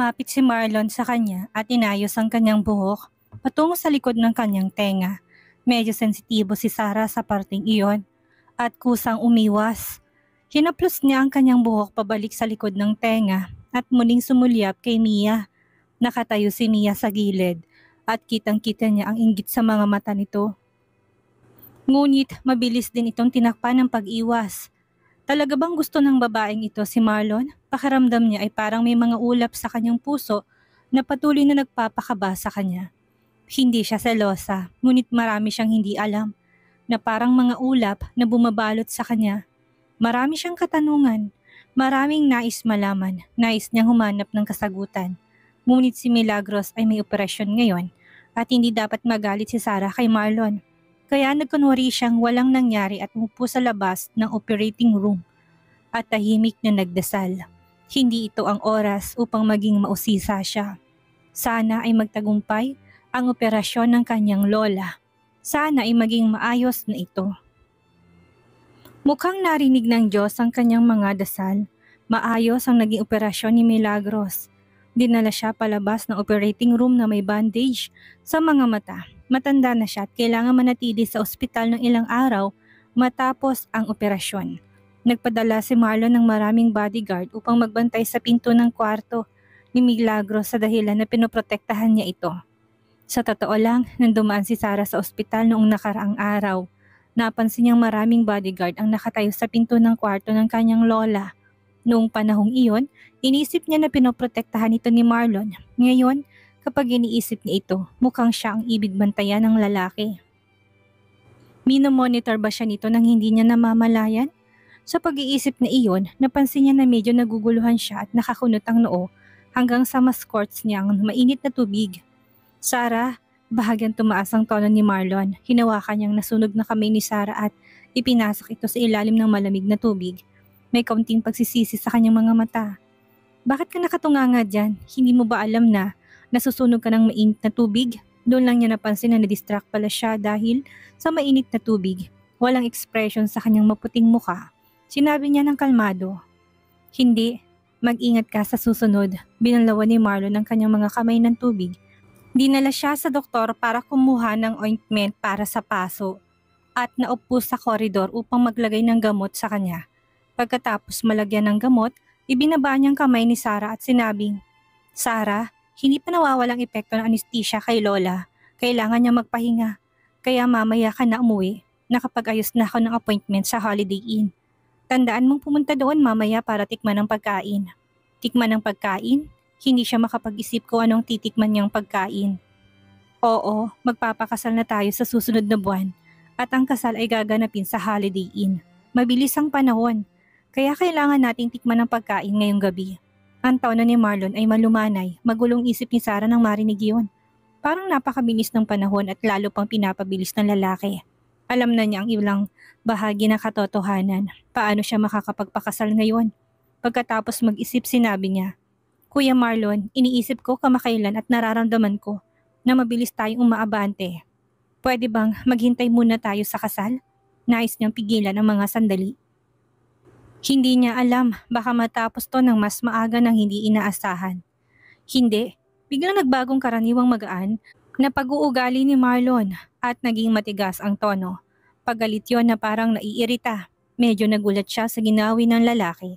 Lumapit si Marlon sa kanya at inayos ang kanyang buhok patungo sa likod ng kanyang tenga. Medyo sensitibo si Sarah sa parting iyon at kusang umiwas. Hinaplos niya ang kanyang buhok pabalik sa likod ng tenga at muling sumulyap kay Mia. Nakatayo si Mia sa gilid at kitang-kita niya ang inggit sa mga mata nito. Ngunit mabilis din itong tinakpan ng pag-iwas. Talaga bang gusto ng babaeng ito si Marlon? Pakiramdam niya ay parang may mga ulap sa kanyang puso na patuloy na nagpapakaba sa kanya. Hindi siya selosa, ngunit marami siyang hindi alam na parang mga ulap na bumabalot sa kanya. Marami siyang katanungan, maraming nais malaman, nais niyang humanap ng kasagutan. Ngunit si Milagros ay may operasyon ngayon at hindi dapat magalit si Sarah kay Marlon. Kaya nagkunwari siyang walang nangyari at umupo sa labas ng operating room at tahimik na nagdasal. Hindi ito ang oras upang maging mausisa siya. Sana ay magtagumpay ang operasyon ng kanyang lola. Sana ay maging maayos na ito. Mukhang narinig ng Diyos ang kanyang mga dasal. Maayos ang naging operasyon ni Milagros. Dinala siya palabas ng operating room na may bandage sa mga mata. Matanda na siya at kailangan manatili sa ospital ng ilang araw matapos ang operasyon. Nagpadala si Marlon ng maraming bodyguard upang magbantay sa pinto ng kwarto ni Milagros sa dahilan na pinoprotektahan niya ito. Sa totoo lang, nang dumaan si Sarah sa ospital noong nakaraang araw, napansin niyang maraming bodyguard ang nakatayo sa pinto ng kwarto ng kanyang lola. Noong panahong iyon, inisip niya na pinoprotektahan ito ni Marlon. Ngayon, kapag iniisip niya ito, mukhang siya ang ibig bantayan ng lalaki. Minomonitor ba siya nito nang hindi niya namamalayan? Sa pag-iisip na iyon, napansin niya na medyo naguguluhan siya at nakakunot ang noo hanggang sa masquirts niya ang mainit na tubig. Sarah, bahagyang tumaas ang tono ni Marlon. Hinawakan niyang nasunog na kamay ni Sarah at ipinasok ito sa ilalim ng malamig na tubig. May kaunting pagsisisi sa kanyang mga mata. Bakit ka nakatunganga dyan? Hindi mo ba alam na nasusunog ka ng mainit na tubig? Doon lang niya napansin na nadistract pala siya dahil sa mainit na tubig. Walang expression sa kanyang maputing muka. Sinabi niya ng kalmado, "Hindi, mag-ingat ka sa susunod." Binalawan ni Marlon ang kanyang mga kamay ng tubig. Dinala siya sa doktor para kumuha ng ointment para sa paso at naupo sa koridor upang maglagay ng gamot sa kanya. Pagkatapos malagyan ng gamot, ibinaba niyang kamay ni Sarah at sinabing, "Sarah, hindi pa nawawalang epekto ng anesthesia kay Lola. Kailangan niya magpahinga. Kaya mamaya ka na umuwi. Nakapag-ayos na ako ng appointment sa Holiday Inn. Tandaan mong pumunta doon mamaya para tikman ng pagkain." Tikman ng pagkain? Hindi siya makapag-isip kung anong titikman niyang pagkain. Oo, magpapakasal na tayo sa susunod na buwan at ang kasal ay gaganapin sa Holiday Inn. Mabilis ang panahon, kaya kailangan nating tikman ng pagkain ngayong gabi. Ang tono ni Marlon ay malumanay, magulong isip ni Sarah nang marinig iyon. Parang napakabilis ng panahon at lalo pang pinapabilis ng lalaki. Alam na niya ang ilang bahagi ng katotohanan. Paano siya makakapagpakasal ngayon? Pagkatapos mag-isip, sinabi niya, "Kuya Marlon, iniisip ko kamakailan at nararamdaman ko na mabilis tayong umaabante. Pwede bang maghintay muna tayo sa kasal?" Nais niyang pigilan ang mga sandali. Hindi niya alam, baka matapos to ng mas maaga ng hindi inaasahan. Hindi, biglang nagbagong karaniwang magaan na pag-uugali ni Marlon at naging matigas ang tono. Paggalit yon na parang naiirita. Medyo nagulat siya sa ginawi ng lalaki.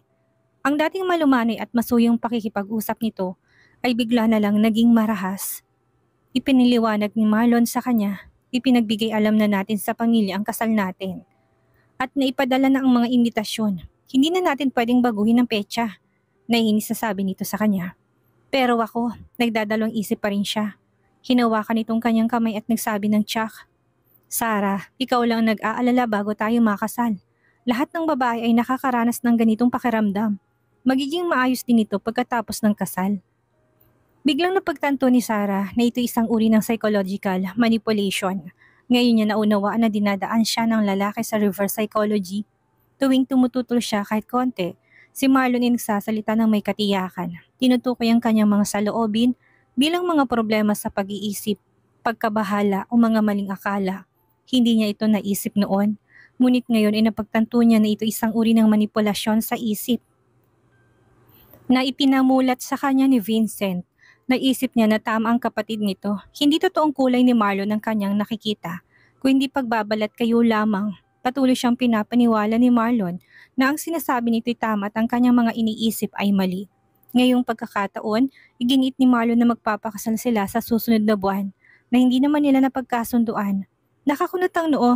Ang dating malumanay at masuyong pakikipag-usap nito ay bigla na lang naging marahas. Ipiniliwanag ni Marlon sa kanya, ipinagbigay alam na natin sa pamilya ang kasal natin. At naipadala na ang mga imbitasyon. Hindi na natin pwedeng baguhin ang petsa. Naiinis na sabi nito sa kanya. Pero ako, nagdadalawang isip pa rin siya. Hinawakan itong kanyang kamay at nagsabi ng tiyak, "Sarah, ikaw lang nag-aalala bago tayo makasal. Lahat ng babae ay nakakaranas ng ganitong pakiramdam. Magiging maayos din ito pagkatapos ng kasal." Biglang napagtanto ni Sarah na ito isang uri ng psychological manipulation. Ngayon niya naunawaan na dinadaan siya ng lalaki sa reverse psychology. Tuwing tumututol siya kahit konti, si Marlon ay nagsasalita ng may katiyakan. Tinutukoy ang kanyang mga saloobin bilang mga problema sa pag-iisip, pagkabahala o mga maling akala. Hindi niya ito naisip noon, ngunit ngayon ay napagtanto niya na ito isang uri ng manipulasyon sa isip. na ipinamulat sa kanya ni Vincent. Naisip niya na tama ang kapatid nito. Hindi totoong kulay ni Marlon ang kanyang nakikita, kundi pagbabalat kayo lamang. Patuloy siyang pinapaniwala ni Marlon na ang sinasabi nito'y tama at ang kanyang mga iniisip ay mali. Ngayong pagkakataon, iginiit ni Marlon na magpapakasal sila sa susunod na buwan na hindi naman nila napagkasunduan. Nakakunot ang noo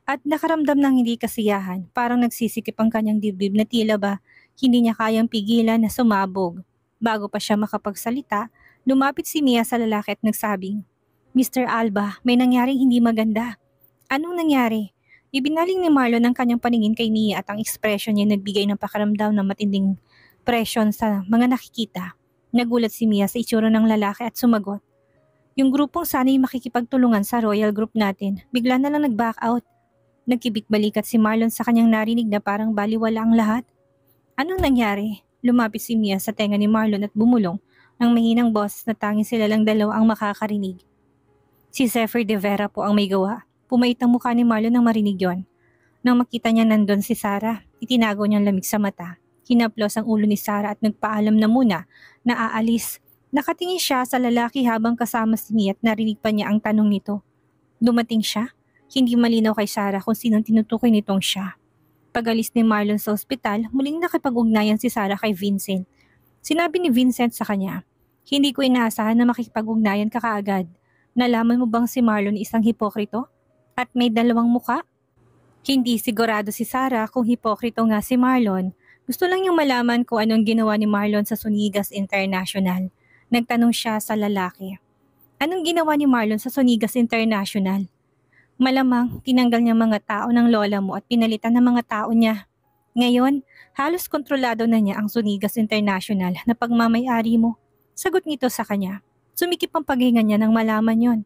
at nakaramdam ng hindi kasiyahan, parang nagsisikip ang kanyang dibdib na tila ba hindi niya kayang pigilan na sumabog. Bago pa siya makapagsalita, lumapit si Mia sa lalaki at nagsabing, "Mr. Alba, may nangyaring hindi maganda." "Anong nangyari?" Ibinaling ni Marlon ang kanyang paningin kay Mia at ang ekspresyon niya nagbigay ng pakaramdam ng matinding presyon sa mga nakikita. Nagulat si Mia sa itsura ng lalaki at sumagot, "Yung grupong sana'y makikipagtulungan sa royal group natin, bigla na lang nag-back out." Nagkibik-balikat si Marlon sa kanyang narinig na parang baliwala ang lahat. "Anong nangyari?" Lumapit si Mia sa tenga ni Marlon at bumulong ng mahinang boses na tanging sila lang dalawa ang makakarinig. "Si Zephyr de Vera po ang may gawa." Pumait ang mukha ni Marlon nang marinig yon. Nang makita niya nandun si Sarah, itinago niyang lamig sa mata. Hinaplos ang ulo ni Sarah at nagpaalam na muna na aalis. Nakatingin siya sa lalaki habang kasama si Mia at narinig pa niya ang tanong nito. Dumating siya? Hindi malinaw kay Sarah kung sinong tinutukoy nitong siya. Pag-alis ni Marlon sa ospital, muling nakipag-ugnayan si Sarah kay Vincent. Sinabi ni Vincent sa kanya, "Hindi ko inaasahan na makikipag-ugnayan ka kaagad. Nalaman mo bang si Marlon isang hipokrito? At may dalawang muka?" Hindi sigurado si Sarah kung hipokrito nga si Marlon. Gusto lang niyang malaman kung anong ginawa ni Marlon sa Sunigas International. Nagtanong siya sa lalaki. "Anong ginawa ni Marlon sa Sunigas International?" "Malamang tinanggal niya mga tao ng lola mo at pinalitan ng mga tao niya. Ngayon, halos kontrolado na niya ang Sunigas International na pagmamay-ari mo." Sagot nito sa kanya. Sumikip ang paghinga niya nang malaman yon.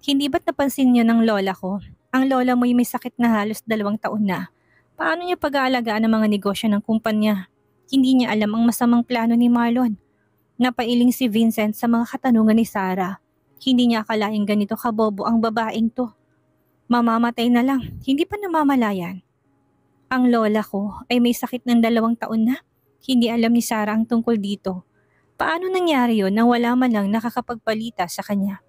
"Hindi ba't napansin niyo ng lola ko? Ang lola mo'y may sakit na halos 2 taon na. Paano niya pag-aalagaan ang mga negosyo ng kumpanya? Hindi niya alam ang masamang plano ni Marlon." Napailing si Vincent sa mga katanungan ni Sarah. Hindi niya akalaing ganito kabobo ang babaeng to. Mamamatay na lang, hindi pa namamalayan. "Ang lola ko ay may sakit ng 2 taon na." Hindi alam ni Sarah ang tungkol dito. Paano nangyari yon nang wala man lang nakakapagbalita sa kanya?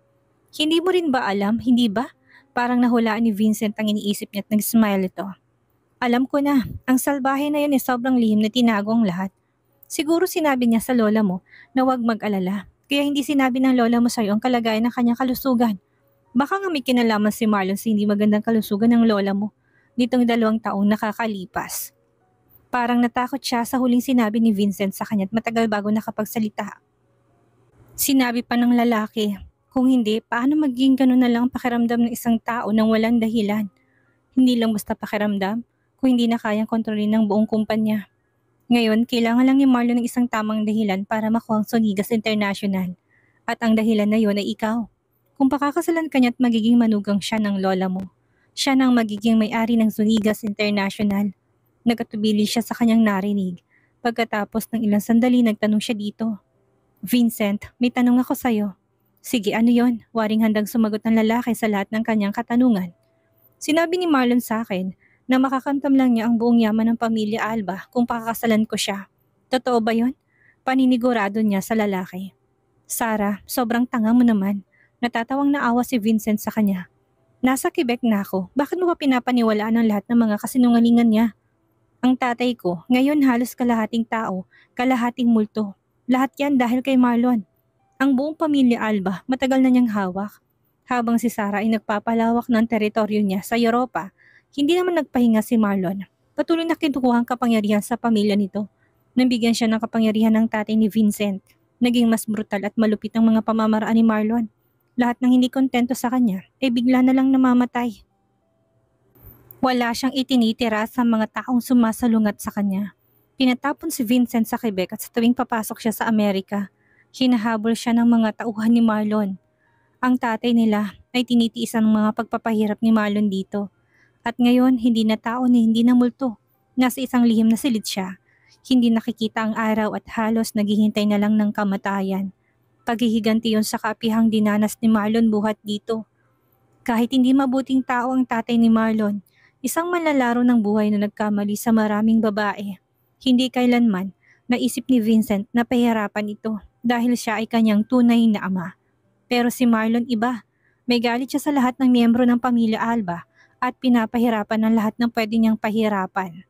"Hindi mo rin ba alam, hindi ba?" Parang nahulaan ni Vincent ang iniisip niya at nag-smile ito. "Alam ko na, ang salbahe na yun ay sobrang lihim na tinago ang lahat. Siguro sinabi niya sa lola mo na huwag mag-alala, kaya hindi sinabi ng lola mo sa'yo ang kalagayan ng kanyang kalusugan. Baka nga may kinalaman si Marlon sa hindi magandang kalusugan ng lola mo nitong 2 taong nakakalipas." Parang natakot siya sa huling sinabi ni Vincent sa kanya at matagal bago nakapagsalita. Sinabi pa ng lalaki, "Kung hindi, paano magiging ganun na lang ang pakiramdam ng isang tao nang walang dahilan? Hindi lang basta pakiramdam, kung hindi na kayang kontrolin ng buong kumpanya. Ngayon, kailangan lang ni Marlon ng isang tamang dahilan para makuha ang Sonigas International. At ang dahilan na yon ay ikaw. Kung pakakasalan ka niya at magiging manugang siya ng lola mo, siya nang magiging may-ari ng Sonigas International." Nagatubili siya sa kanyang narinig. Pagkatapos ng ilang sandali, nagtanong siya dito. "Vincent, may tanong ako sa'yo." "Sige, ano yon?" Waring handang sumagot ng lalaki sa lahat ng kanyang katanungan. "Sinabi ni Marlon sa akin na makakamtam lang niya ang buong yaman ng pamilya Alba kung pakakasalan ko siya. Totoo ba yon?" Paninigurado niya sa lalaki. "Sarah, sobrang tanga mo naman." Natatawang naawa si Vincent sa kanya. "Nasa Quebec na ako. Bakit mo pa pinapaniwalaan ang lahat ng mga kasinungalingan niya? Ang tatay ko, ngayon halos kalahating tao, kalahating multo. Lahat yan dahil kay Marlon. Ang buong pamilya Alba, matagal na niyang hawak." Habang si Sarah ay nagpapalawak ng teritoryo niya sa Europa, hindi naman nagpahinga si Marlon. Patuloy na kinukuha ang kapangyarihan sa pamilya nito. Nabigyan siya ng kapangyarihan ng tatay ni Vincent. Naging mas brutal at malupit ang mga pamamaraan ni Marlon. Lahat ng hindi kontento sa kanya ay bigla na lang namamatay. Wala siyang itinitira sa mga taong sumasalungat sa kanya. Pinatapon si Vincent sa Quebec at sa tuwing papasok siya sa Amerika, hinahabol siya ng mga tauhan ni Marlon. Ang tatay nila ay tinitiis ang mga pagpapahirap ni Marlon dito. At ngayon, hindi na tao ni hindi na multo. Nasa isang lihim na silid siya. Hindi nakikita ang araw at halos naghihintay na lang ng kamatayan. Paghihiganti yon sa kaapihang dinanas ni Marlon buhat dito. Kahit hindi mabuting tao ang tatay ni Marlon, isang manlalaro ng buhay na nagkamali sa maraming babae. Hindi kailanman Naisip ni Vincent na pahirapan ito dahil siya ay kanyang tunay na ama. Pero si Marlon iba. May galit siya sa lahat ng miyembro ng pamilya Alba at pinapahirapan ng lahat ng pwede niyang pahirapan.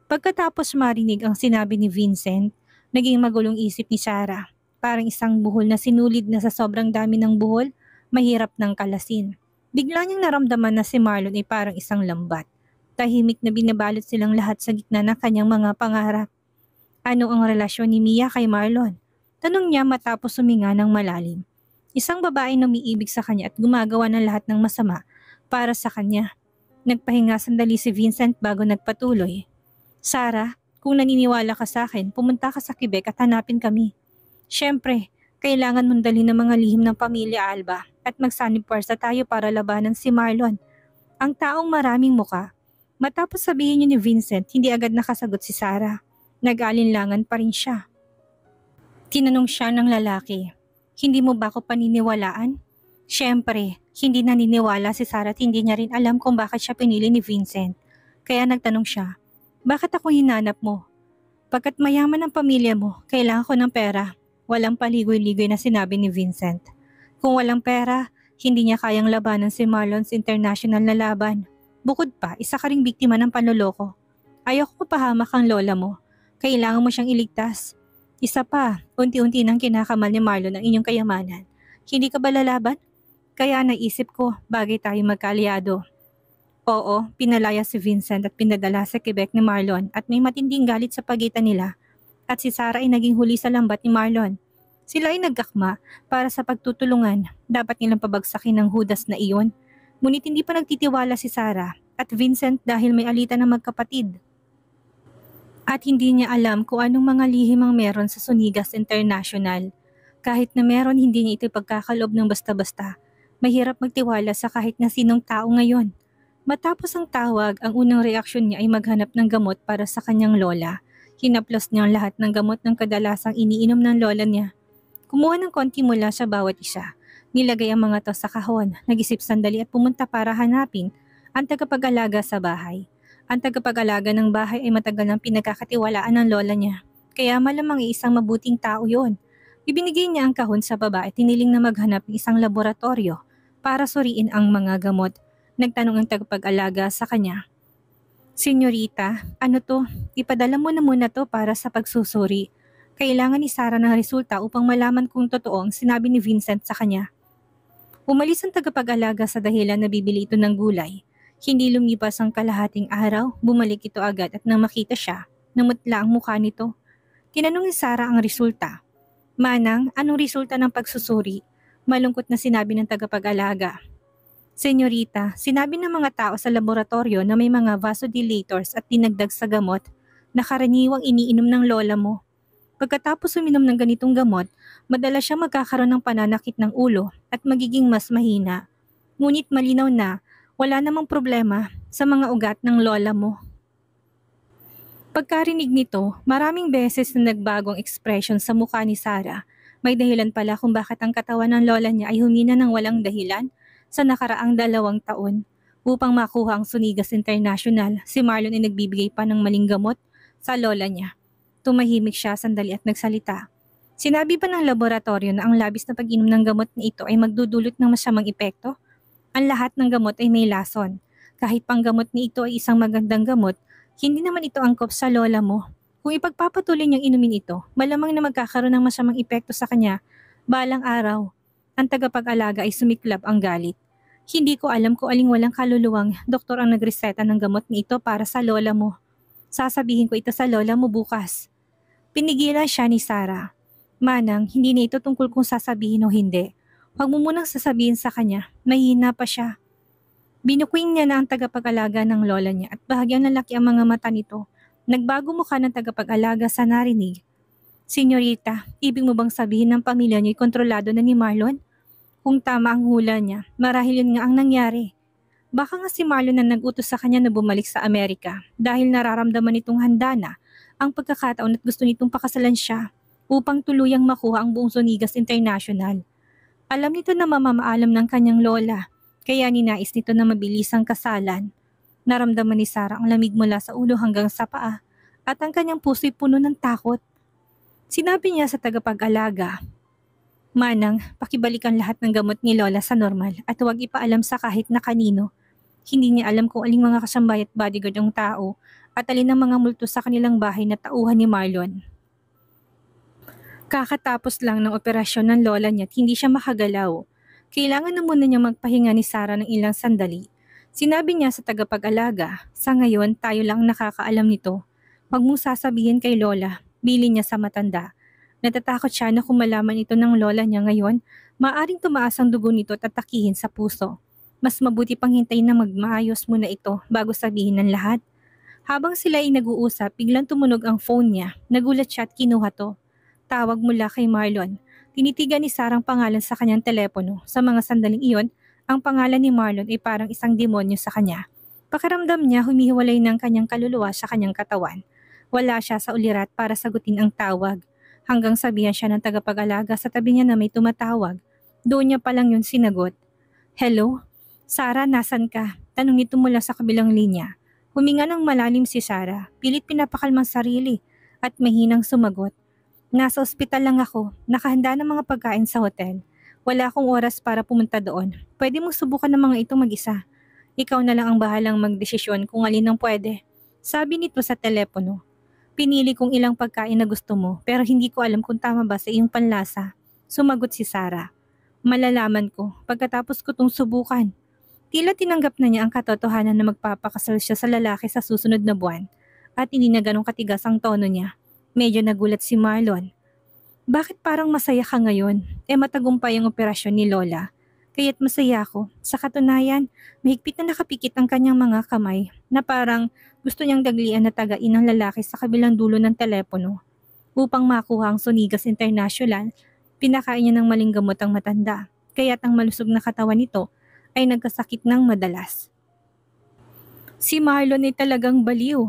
Pagkatapos marinig ang sinabi ni Vincent, naging magulong isip ni Sarah. Parang isang buhol na sinulid na sa sobrang dami ng buhol, mahirap ng kalasin. Bigla niyang naramdaman na si Marlon ay parang isang lambat. Tahimik na binabalot silang lahat sa gitna ng kanyang mga pangarap. Ano ang relasyon ni Mia kay Marlon? Tanong niya matapos huminga ng malalim. Isang babae na umiibig sa kanya at gumagawa ng lahat ng masama para sa kanya. Nagpahinga sandali si Vincent bago nagpatuloy. Sarah, kung naniniwala ka sa akin, pumunta ka sa Quebec at hanapin kami. Siyempre, kailangan mong dalhin ng mga lihim ng pamilya Alba at magsanib puwersa tayo para labanan si Marlon. Ang taong maraming muka. Matapos sabihin niyo ni Vincent, hindi agad nakasagot si Sarah. Nag-alinlangan pa rin siya. Tinanong siya ng lalaki, hindi mo ba ako paniniwalaan? Siyempre, hindi naniniwala si Sarah at hindi niya rin alam kung bakit siya pinili ni Vincent. Kaya nagtanong siya, bakit ako hinanap mo? Pagkat mayaman ang pamilya mo, kailangan ko ng pera. Walang paligoy-ligoy na sinabi ni Vincent. Kung walang pera, hindi niya kayang labanan si Marlon's international na laban. Bukod pa, isa ka ring biktima ng panloloko. Ayoko pahamak ang lola mo. Kailangan mo siyang iligtas. Isa pa, unti-unti nang kinakamal ni Marlon ang inyong kayamanan. Hindi ka ba lalaban? Kaya naisip ko, bagay tayo magkaliado. Oo, pinalaya si Vincent at pinadala sa Quebec ni Marlon at may matinding galit sa pagitan nila. At si Sarah ay naging huli sa lambat ni Marlon. Sila ay nagkakma para sa pagtutulungan. Dapat nilang pabagsakin ng hudas na iyon. Ngunit hindi pa nagtitiwala si Sarah at Vincent dahil may alitan ng magkapatid. At hindi niya alam kung anong mga lihim ang meron sa Sunigas International. Kahit na meron, hindi niya ito pagkakalob ng basta-basta. Mahirap magtiwala sa kahit na sinong tao ngayon. Matapos ang tawag, ang unang reaksyon niya ay maghanap ng gamot para sa kanyang lola. Hinaplos niya ang lahat ng gamot ng kadalasang iniinom ng lola niya. Kumuha ng konti mula sa bawat isa. Nilagay ang mga to sa kahon, nag-isip sandali at pumunta para hanapin ang tagapag-alaga sa bahay. Ang tagapag-alaga ng bahay ay matagal nang pinagkakatiwalaan ng lola niya. Kaya malamang isang mabuting tao yon. Ibinigay niya ang kahon sa baba at tiniling na maghanap ng isang laboratorio para suriin ang mga gamot. Nagtanong ang tagapag-alaga sa kanya. Senyorita, ano to? Ipadala mo na muna to para sa pagsusuri. Kailangan ni Sarah ng resulta upang malaman kung totoo ang sinabi ni Vincent sa kanya. Umalis ang tagapag-alaga sa dahilan na bibili ito ng gulay. Hindi lumipas ang kalahating araw, bumalik ito agad at nang makita siya, namutla ang mukha nito. Tinanong ni Sarah ang resulta. Manang, anong resulta ng pagsusuri? Malungkot na sinabi ng tagapag-alaga. Senyorita, sinabi ng mga tao sa laboratorio na may mga vasodilators at dinagdag sa gamot na karaniwang iniinom ng lola mo. Pagkatapos uminom ng ganitong gamot, madalas siya magkakaroon ng pananakit ng ulo at magiging mas mahina. Ngunit malinaw na wala namang problema sa mga ugat ng lola mo. Pagkarinig nito, maraming beses na nagbagong ekspresyon sa mukha ni Sarah. May dahilan pala kung bakit ang katawan ng lola niya ay humina ng walang dahilan sa nakaraang 2 taon. Upang makuha ang Sunigas International, si Marlon ay nagbibigay pa ng maling gamot sa lola niya. Tumahimik siya sandali at nagsalita. Sinabi ba ng laboratorio na ang labis na pag-inom ng gamot na ito ay magdudulot ng masamang epekto? Ang lahat ng gamot ay may lason. Kahit pang gamot ni ito ay isang magandang gamot, hindi naman ito angkop sa lola mo. Kung ipagpapatuloy niyang inumin ito, malamang na magkakaroon ng masamang epekto sa kanya. Balang araw, ang tagapag-alaga ay sumiklab ang galit. Hindi ko alam kung aling walang kaluluwang doktor ang nagreseta ng gamot ni ito para sa lola mo. Sasabihin ko ito sa lola mo bukas. Pinigilan siya ni Sarah. Manang, hindi na ito tungkol kung sasabihin o hindi. Huwag mo munang sasabihin sa kanya, mahina pa siya. Binukwing niya na ang tagapag-alaga ng lola niya at bahagyang lalaki ang mga mata nito. Nagbago mukha ng tagapag-alaga sa narinig. Senyorita, ibig mo bang sabihin ng pamilya niyo ay kontrolado na ni Marlon? Kung tama ang hula niya, marahil yun nga ang nangyari. Baka nga si Marlon na nag-utos sa kanya na bumalik sa Amerika dahil nararamdaman nitong handa na ang pagkakataon at gusto nitong pakasalan siya upang tuluyang makuha ang buong Sunigas International. Alam nito na mamamaalam ng kanyang lola, kaya ninais nito na mabilis ang kasalan. Naramdaman ni Sarah ang lamig mula sa ulo hanggang sa paa at ang kanyang puso'y puno ng takot. Sinabi niya sa tagapag-alaga, "Manang, pakibalikan lahat ng gamot ni Lola sa normal at huwag ipaalam sa kahit na kanino. Hindi niya alam kung aling mga kasambay at bodyguard ang tao at alin ang mga multo sa kanilang bahay na tauhan ni Marlon. Kakatapos lang ng operasyon ng lola niya at hindi siya makagalaw. Kailangan na muna niya magpahinga ni Sarah ng ilang sandali. Sinabi niya sa tagapag-alaga, "Sa ngayon tayo lang ang nakakaalam nito. Huwag mong sasabihin kay Lola," bilin niya sa matanda. Natatakot siya na kung malaman ito ng lola niya ngayon, maaring tumaas ang dugo nito at atakihin sa puso. Mas mabuti pang hintayin na magmaayos muna ito bago sabihin ng lahat. Habang sila ay nag-uusap, biglang tumunog ang phone niya. Nagulat siya at kinuha to. Tawag mula kay Marlon. Tinitigan ni Sarah ang pangalan sa kanyang telepono. Sa mga sandaling iyon, ang pangalan ni Marlon ay parang isang demonyo sa kanya. Pakiramdam niya humihiwalay ng kanyang kaluluwa sa kanyang katawan. Wala siya sa ulirat para sagutin ang tawag. Hanggang sabihan siya ng tagapag-alaga sa tabi niya na may tumatawag. Doon niya palang yun sinagot. "Hello? Sarah, nasan ka?" Tanong nito mula sa kabilang linya. Huminga ng malalim si Sarah. Pilit pinapakalmang sarili at mahinang sumagot. "Nasa ospital lang ako. Nakahanda ng mga pagkain sa hotel. Wala akong oras para pumunta doon. Pwede mong subukan ng mga ito mag-isa. Ikaw na lang ang bahalang magdesisyon kung alin ang pwede." Sabi nito sa telepono. "Pinili kong ilang pagkain na gusto mo pero hindi ko alam kung tama ba sa iyong panlasa." Sumagot si Sarah. "Malalaman ko pagkatapos ko tong subukan." Tila tinanggap na niya ang katotohanan na magpapakasal siya sa lalaki sa susunod na buwan at hindi na ganong katigas ang tono niya. Medyo nagulat si Marlon. "Bakit parang masaya ka ngayon? Matagumpay ang operasyon ni Lola. Kaya't masaya ako. Sa katunayan, mahigpit na nakapikit ang kanyang mga kamay na parang gusto niyang daglian na tagain ng lalaki sa kabilang dulo ng telepono. Upang makuha ang Sonigas International, pinakain niya ng maling gamot ang matanda. Kaya't ang malusog na katawan nito ay nagkasakit ng madalas. Si Marlon ay talagang baliw.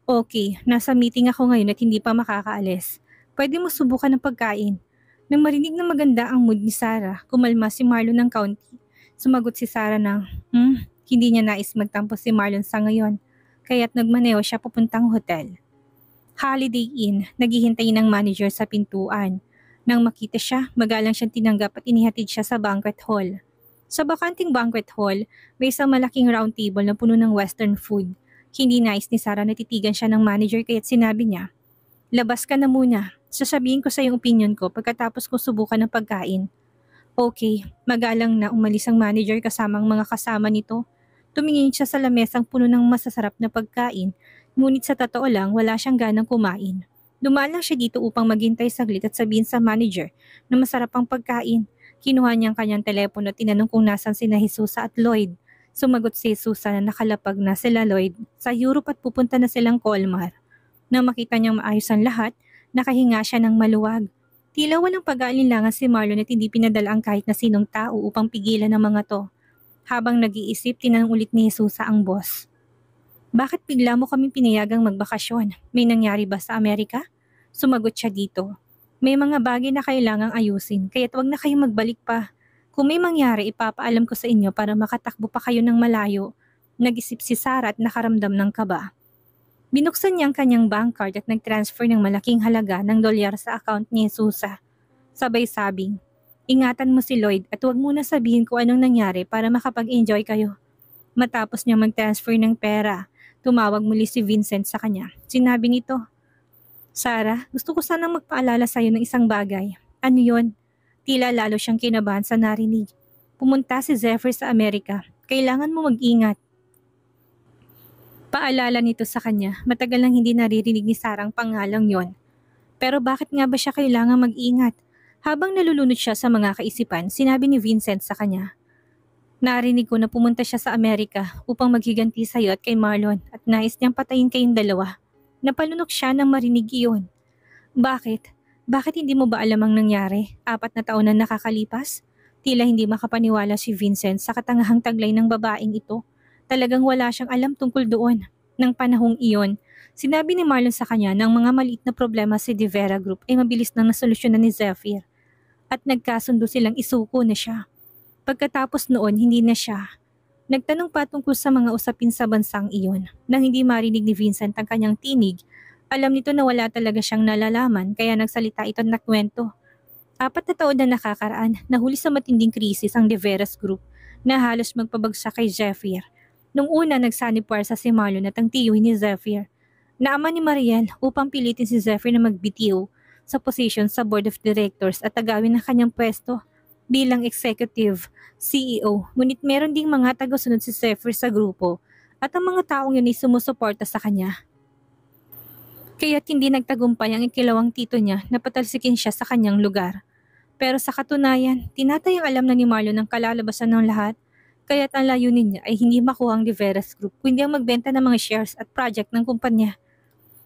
Okay, nasa meeting ako ngayon at hindi pa makakaalis. Pwede mo subukan ng pagkain." Nang marinig na maganda ang mood ni Sarah, kumalma si Marlon ng kaunti. Sumagot si Sarah ng, hindi niya nais magtampo si Marlon sa ngayon, kaya't nagmaneho siya papuntang hotel. Holiday Inn, naghihintay ng manager sa pintuan. Nang makita siya, magalang siyang tinanggap at inihatid siya sa banquet hall. Sa bakanting banquet hall, may isang malaking round table na puno ng western food. Hindi nais ni Sarah na titigan siya ng manager kaya't sinabi niya, "Labas ka na muna. Sasabihin ko sa yung opinion ko pagkatapos ko subukan ng pagkain." Okay, magalang na umalis ang manager kasama ang mga kasama nito. Tumingin siya sa lamesang puno ng masasarap na pagkain, ngunit sa totoo lang wala siyang ganang kumain. Dumaan lang siya dito upang maghintay saglit at sabihin sa manager na masarap ang pagkain. Kinuha niya ang kanyang telepono at tinanong kung nasan sina Jesusa at Lloyd. Sumagot si Jesusa na nakalapag na sila Lloyd sa Europe at pupunta na silang Colmar. Nang makita niyang maayos ang lahat, nakahinga siya ng maluwag. Tila walang pag-aalinlangan si Marlon at hindi pinadala ang kahit na sinong tao upang pigilan ang mga to. Habang nag-iisip, tinanong ulit ni Jesusa ang boss. "Bakit bigla mo kaming pinayagang magbakasyon? May nangyari ba sa Amerika?" Sumagot siya dito. "May mga bagay na kailangang ayusin, kaya't wag na kayong magbalik pa. Kung may mangyari, ipapaalam ko sa inyo para makatakbo pa kayo ng malayo." Nag-isip si Sarah at nakaramdam ng kaba. Binuksan niya ang kanyang bank card at nag-transfer ng malaking halaga ng dolyar sa account ni Jesusa. Sabay sabing, "Ingatan mo si Lloyd at huwag muna sabihin kung anong nangyari para makapag-enjoy kayo." Matapos niya mag-transfer ng pera, tumawag muli si Vincent sa kanya. Sinabi nito, "Sarah, gusto ko sanang magpaalala sa iyo ng isang bagay." "Ano yon?" Tila lalo siyang kinabahan sa narinig. "Pumunta si Zephyr sa Amerika. Kailangan mo mag-ingat." Paalala nito sa kanya, matagal nang hindi naririnig ni Sarah ang pangalang yon. Pero bakit nga ba siya kailangan mag-ingat? Habang nalulunod siya sa mga kaisipan, sinabi ni Vincent sa kanya, "Narinig ko na pumunta siya sa Amerika upang maghiganti sa iyo at kay Marlon at nais niyang patayin kayong dalawa." Napalunok siya nang marinig iyon. "Bakit? Bakit hindi mo ba alam ang nangyari? 4 na taon na nakakalipas?" Tila hindi makapaniwala si Vincent sa katangahang taglay ng babaeng ito. Talagang wala siyang alam tungkol doon. Nang panahong iyon, sinabi ni Marlon sa kanya na ang mga maliit na problema sa De Vera Group ay mabilis nang nasolusyonan ni Zephyr at nagkasundo silang isuko na siya. Pagkatapos noon, hindi na siya. Nagtanong pa tungkol sa mga usapin sa bansang iyon. Nang hindi marinig ni Vincent ang kanyang tinig, Alam nito na wala talaga siyang nalalaman kaya nagsalita ito at kwento. 4 na taon na nakakaraan, nahuli sa matinding krisis ang De Veras Group na halos magpabagsak kay Zephyr. Nung una nagsanib-puwersa si Marlon at ang tiyuhin ni Zephyr na ama ni Mariel upang pilitin si Zephyr na magbitiw sa position sa board of directors at agawin ang kanyang pwesto bilang executive CEO. Ngunit meron ding mga tagasunod si Zephyr sa grupo at ang mga taong yun ay sumusuporta sa kanya. Kaya't hindi nagtagumpay ang ikilawang tito niya na patalsikin siya sa kanyang lugar. Pero sa katunayan, tinatayang alam na ni Marlon ang kalalabasan ng lahat, kaya't ang layunin niya ay hindi makuha ang De Veras Group kundi ang magbenta ng mga shares at project ng kumpanya.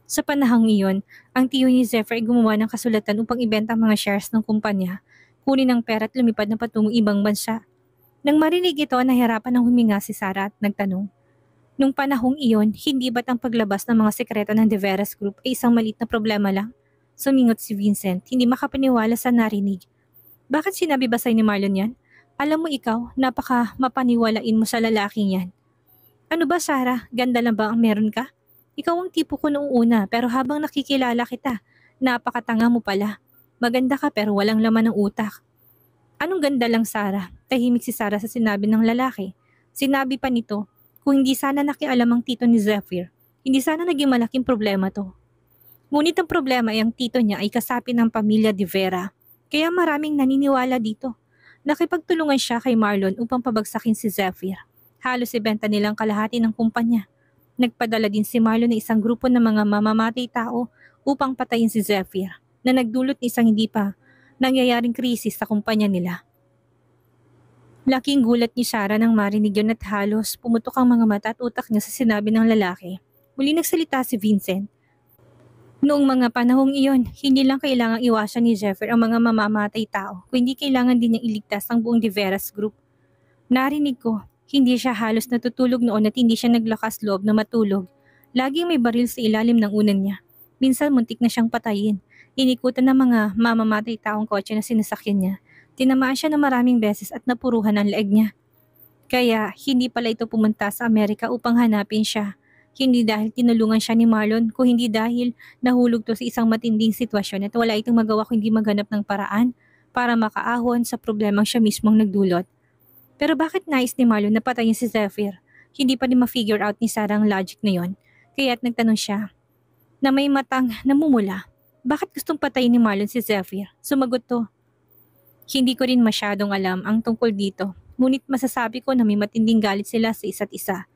Sa panahong iyon, ang tiyo ni Zephyr ay gumawa ng kasulatan upang ibenta ang mga shares ng kumpanya, kunin ang pera at lumipad na patungong ibang bansa. Nang marinig ito, nahirapan ng huminga si Sarah at nagtanong. Nung panahong iyon, hindi ba't ang paglabas ng mga sekreto ng De Veras Group ay isang maliit na problema lang? Sumingot si Vincent, hindi makapaniwala sa narinig. Bakit sinabi ba sa'yo ni Marlon yan? Alam mo ikaw, napaka mapaniwalain mo sa lalaking yan. Ano ba Sarah, ganda lang ba ang meron ka? Ikaw ang tipo ko noong una pero habang nakikilala kita, napakatanga mo pala. Maganda ka pero walang laman ng utak. Anong ganda lang Sarah? Tahimik si Sarah sa sinabi ng lalaki. Sinabi pa nito, kung hindi sana nakialam ang tito ni Zephyr, hindi sana naging malaking problema to. Ngunit ang problema ay ang tito niya ay kasapi ng pamilya de Vera. Kaya maraming naniniwala dito. Nakipagtulungan siya kay Marlon upang pabagsakin si Zephyr. Halos ibenta nilang kalahati ng kumpanya. Nagpadala din si Marlon ng isang grupo ng mga mamamatay tao upang patayin si Zephyr na nagdulot ng isang hindi pa nangyayaring krisis sa kumpanya nila. Laking gulat ni Sarah nang marinig yun at halos pumutok ang mga mata at utak niya sa sinabi ng lalaki. Muli nagsalita si Vincent. Noong mga panahong iyon, hindi lang kailangang iwasan ni Zephyr ang mga mamamatay tao, kundi kailangan din niyang iligtas ang buong De Veras Group. Narinig ko, hindi siya halos natutulog noon at hindi siya naglakas loob na matulog. Laging may baril sa ilalim ng unan niya. Minsan muntik na siyang patayin. Inikutan ng mga mamamatay taong kotse na sinasakyan niya. Tinamaan siya ng maraming beses at napuruhan ang leeg niya. Kaya hindi pala ito pumunta sa Amerika upang hanapin siya. Hindi dahil tinulungan siya ni Marlon, kung hindi dahil nahulog to sa isang matinding sitwasyon at wala itong magawa kundi maghanap ng paraan para makaahon sa problemang siya mismong nagdulot. Pero bakit nais ni Marlon na patayin si Zephyr? Hindi pa din ma-figure out ni Sarah ang logic na yon. Kaya't nagtanong siya na may matang namumula. Bakit gustong patayin ni Marlon si Zephyr? Sumagot to. Hindi ko rin masyadong alam ang tungkol dito. Ngunit masasabi ko na may matinding galit sila sa isa't isa.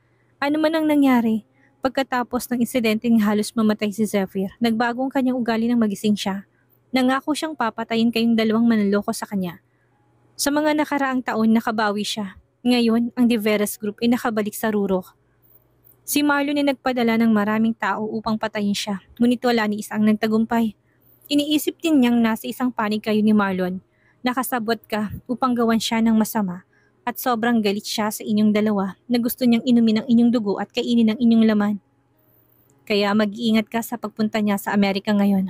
Ano man ang nangyari, pagkatapos ng insidenteng halos mamatay si Zephyr, nagbago ang kanyang ugali nang magising siya. Nangako siyang papatayin kayong dalawang manloloko sa kanya. Sa mga nakaraang taon nakabawi siya. Ngayon, ang De Veras Group ay nakabalik sa rurok. Si Marlon ay nagpadala ng maraming tao upang patayin siya, ngunit wala ni isang nagtagumpay. Iniisip din niyang nasa isang panig kayo ni Marlon. Nakasabot ka upang gawan siya ng masama at sobrang galit siya sa inyong dalawa na gusto niyang inumin ang inyong dugo at kainin ang inyong laman. Kaya mag-iingat ka sa pagpunta niya sa Amerika ngayon.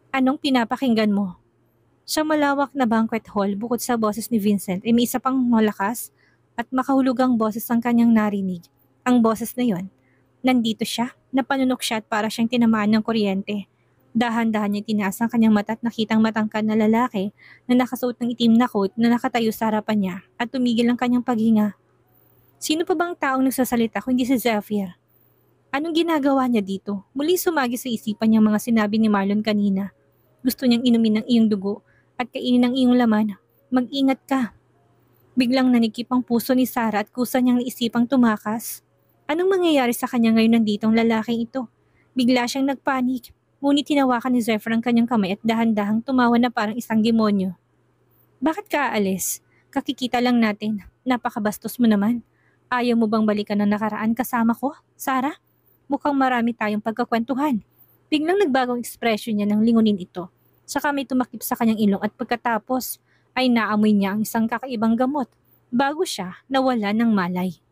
Anong pinapakinggan mo? Sa malawak na banquet hall bukod sa boses ni Vincent ay may isa pang malakas at makahulugang boses ang kanyang narinig. Ang boses na yon, nandito siya, napanunok siya at para siyang tinamaan ng kuryente. Dahan-dahan niya tinaas ang kanyang mata at nakitang matangkad na lalaki na nakasuot ng itim na coat na nakatayo sa harapan niya at tumigil ang kanyang paghinga. Sino pa bang taong nagsasalita kundi si Zephyr? Anong ginagawa niya dito? Muling sumagi sa isipan niya mga sinabi ni Marlon kanina. Gusto niyang inumin ng iyong dugo at kainin ng iyong laman. Mag-ingat ka. Biglang nanikip ang puso ni Sarah at kusa niyang naisipang tumakas. Anong mangyayari sa kanya ngayon nandito ang lalaking ito? Bigla siyang nagpanik. Ngunit tinawakan ni Zephyr ang kanyang kamay at dahan-dahang tumawa na parang isang demonyo. Bakit ka aalis? Kakikita lang natin. Napakabastos mo naman. Ayaw mo bang balikan ng nakaraan kasama ko, Sarah? Mukhang marami tayong pagkakwentuhan. Biglang nagbagong ekspresyon niya nang lingunin ito. Saka may tumakip sa kanyang ilong at pagkatapos ay naamoy niya ang isang kakaibang gamot bago siya nawala ng malay.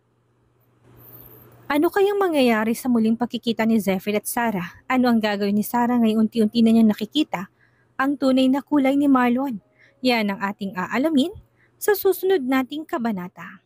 Ano kayang mangyayari sa muling pagkikita ni Zephyr at Sarah? Ano ang gagawin ni Sarah ngayong unti-unti na niyang nakikita ang tunay na kulay ni Marlon? Yan ang ating aalamin sa susunod nating kabanata.